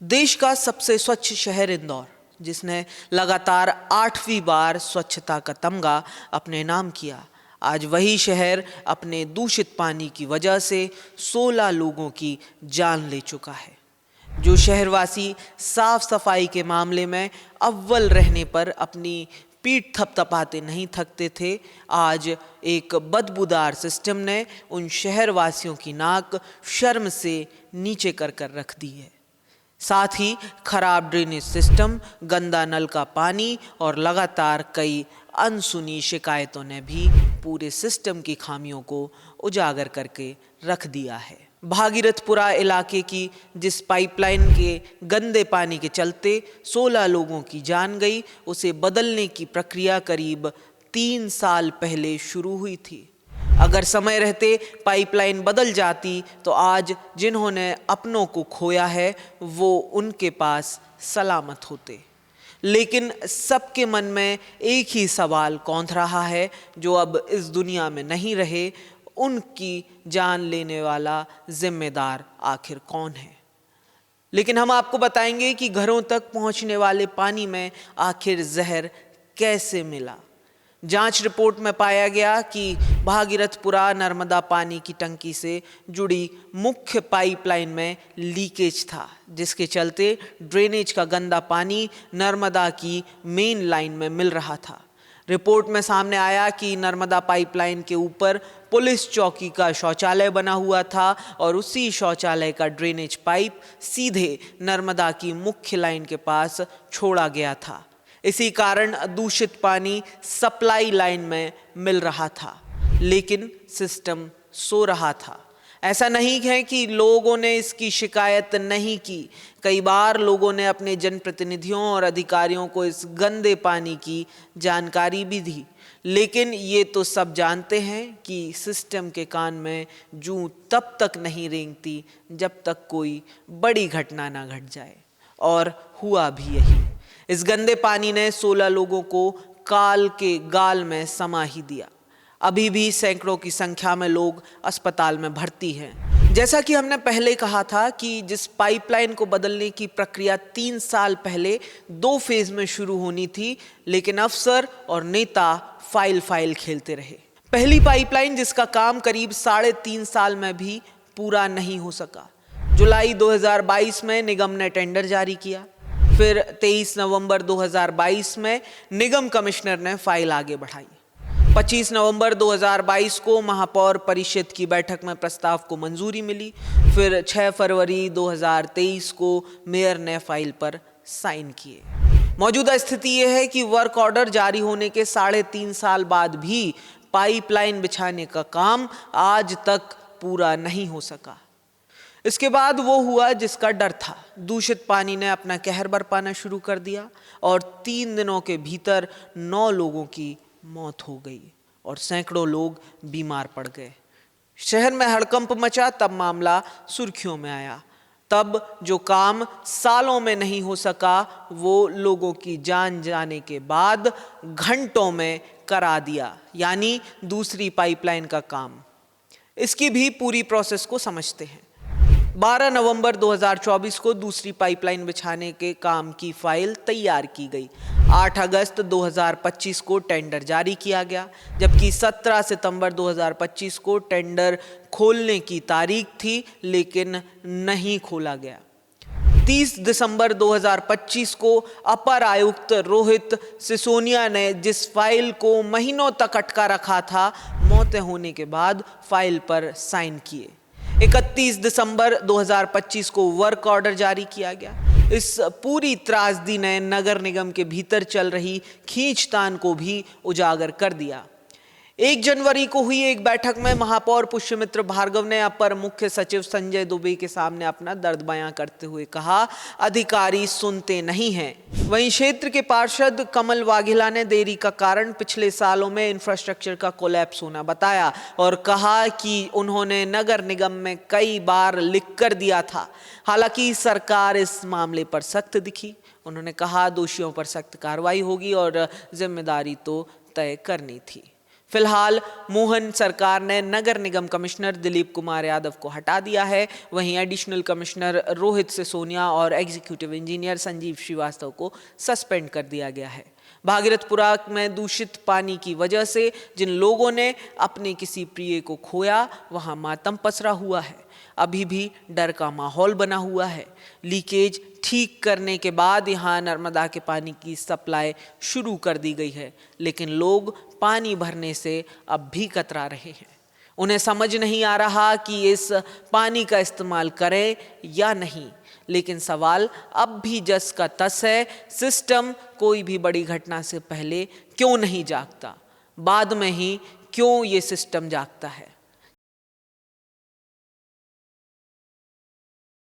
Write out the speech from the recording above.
देश का सबसे स्वच्छ शहर इंदौर, जिसने लगातार 8वीं बार स्वच्छता का तमगा अपने नाम किया, आज वही शहर अपने दूषित पानी की वजह से 16 लोगों की जान ले चुका है। जो शहरवासी साफ सफाई के मामले में अव्वल रहने पर अपनी पीठ थपथपाते नहीं थकते थे, आज एक बदबूदार सिस्टम ने उन शहरवासियों की नाक शर्म से नीचे कर कर रख दी है। साथ ही खराब ड्रेनेज सिस्टम, गंदा नल का पानी और लगातार कई अनसुनी शिकायतों ने भी पूरे सिस्टम की खामियों को उजागर करके रख दिया है। भागीरथपुरा इलाके की जिस पाइपलाइन के गंदे पानी के चलते 16 लोगों की जान गई, उसे बदलने की प्रक्रिया करीब 3 साल पहले शुरू हुई थी। अगर समय रहते पाइपलाइन बदल जाती तो आज जिन्होंने अपनों को खोया है वो उनके पास सलामत होते। लेकिन सबके मन में एक ही सवाल कौंध रहा है, जो अब इस दुनिया में नहीं रहे, उनकी जान लेने वाला जिम्मेदार आखिर कौन है। लेकिन हम आपको बताएंगे कि घरों तक पहुंचने वाले पानी में आखिर जहर कैसे मिला। जांच रिपोर्ट में पाया गया कि भागीरथपुरा नर्मदा पानी की टंकी से जुड़ी मुख्य पाइपलाइन में लीकेज था, जिसके चलते ड्रेनेज का गंदा पानी नर्मदा की मेन लाइन में मिल रहा था। रिपोर्ट में सामने आया कि नर्मदा पाइपलाइन के ऊपर पुलिस चौकी का शौचालय बना हुआ था और उसी शौचालय का ड्रेनेज पाइप सीधे नर्मदा की मुख्य लाइन के पास छोड़ा गया था। इसी कारण दूषित पानी सप्लाई लाइन में मिल रहा था, लेकिन सिस्टम सो रहा था। ऐसा नहीं है कि लोगों ने इसकी शिकायत नहीं की। कई बार लोगों ने अपने जनप्रतिनिधियों और अधिकारियों को इस गंदे पानी की जानकारी भी दी, लेकिन ये तो सब जानते हैं कि सिस्टम के कान में जूं तब तक नहीं रेंगती जब तक कोई बड़ी घटना ना घट जाए, और हुआ भी यही। इस गंदे पानी ने 16 लोगों को काल के गाल में समा ही दिया। अभी भी सैकड़ों की संख्या में लोग अस्पताल में भर्ती हैं। जैसा कि हमने पहले कहा था कि जिस पाइपलाइन को बदलने की प्रक्रिया 3 साल पहले 2 फेज में शुरू होनी थी, लेकिन अफसर और नेता फाइल खेलते रहे। पहली पाइपलाइन, जिसका काम करीब 3.5 साल में भी पूरा नहीं हो सका, जुलाई 2022 में निगम ने टेंडर जारी किया। फिर 23 नवंबर 2022 में निगम कमिश्नर ने फाइल आगे बढ़ाई। 25 नवंबर 2022 को महापौर परिषद की बैठक में प्रस्ताव को मंजूरी मिली। फिर 6 फरवरी 2023 को मेयर ने फाइल पर साइन किए। मौजूदा स्थिति यह है कि वर्क ऑर्डर जारी होने के 3.5 साल बाद भी पाइपलाइन बिछाने का काम आज तक पूरा नहीं हो सका। इसके बाद वो हुआ जिसका डर था। दूषित पानी ने अपना कहर बरपाना शुरू कर दिया और 3 दिनों के भीतर 9 लोगों की मौत हो गई और सैकड़ों लोग बीमार पड़ गए। शहर में हड़कंप मचा तब मामला सुर्खियों में आया। तब जो काम सालों में नहीं हो सका, वो लोगों की जान जाने के बाद घंटों में करा दिया, यानी दूसरी पाइपलाइन का काम। इसकी भी पूरी प्रोसेस को समझते हैं। 12 नवंबर 2024 को दूसरी पाइपलाइन बिछाने के काम की फाइल तैयार की गई। 8 अगस्त 2025 को टेंडर जारी किया गया, जबकि 17 सितंबर 2025 को टेंडर खोलने की तारीख थी, लेकिन नहीं खोला गया। 30 दिसंबर 2025 को अपर आयुक्त रोहित सिसोनिया ने जिस फाइल को महीनों तक अटका रखा था, मौतें होने के बाद फाइल पर साइन किए। 31 दिसंबर 2025 को वर्क ऑर्डर जारी किया गया। इस पूरी त्रासदी ने नगर निगम के भीतर चल रही खींचतान को भी उजागर कर दिया। 1 जनवरी को हुई एक बैठक में महापौर पुष्यमित्र भार्गव ने अपर मुख्य सचिव संजय दुबे के सामने अपना दर्द बयां करते हुए कहा, अधिकारी सुनते नहीं हैं। वहीं क्षेत्र के पार्षद कमल वाघेला ने देरी का कारण पिछले सालों में इंफ्रास्ट्रक्चर का कोलैप्स होना बताया और कहा कि उन्होंने नगर निगम में कई बार लिख कर दिया था। हालांकि सरकार इस मामले पर सख्त दिखी। उन्होंने कहा, दोषियों पर सख्त कार्रवाई होगी और जिम्मेदारी तो तय करनी थी। फिलहाल मोहन सरकार ने नगर निगम कमिश्नर दिलीप कुमार यादव को हटा दिया है। वहीं एडिशनल कमिश्नर रोहित सिसोनिया और एग्जीक्यूटिव इंजीनियर संजीव श्रीवास्तव को सस्पेंड कर दिया गया है। भागीरथपुरा में दूषित पानी की वजह से जिन लोगों ने अपने किसी प्रिय को खोया, वहां मातम पसरा हुआ है। अभी भी डर का माहौल बना हुआ है। लीकेज ठीक करने के बाद यहां नर्मदा के पानी की सप्लाई शुरू कर दी गई है, लेकिन लोग पानी भरने से अब भी कतरा रहे हैं। उन्हें समझ नहीं आ रहा कि इस पानी का इस्तेमाल करें या नहीं, लेकिन सवाल अब भी जस का तस है। सिस्टम कोई भी बड़ी घटना से पहले क्यों नहीं जागता, बाद में ही क्यों ये सिस्टम जागता है।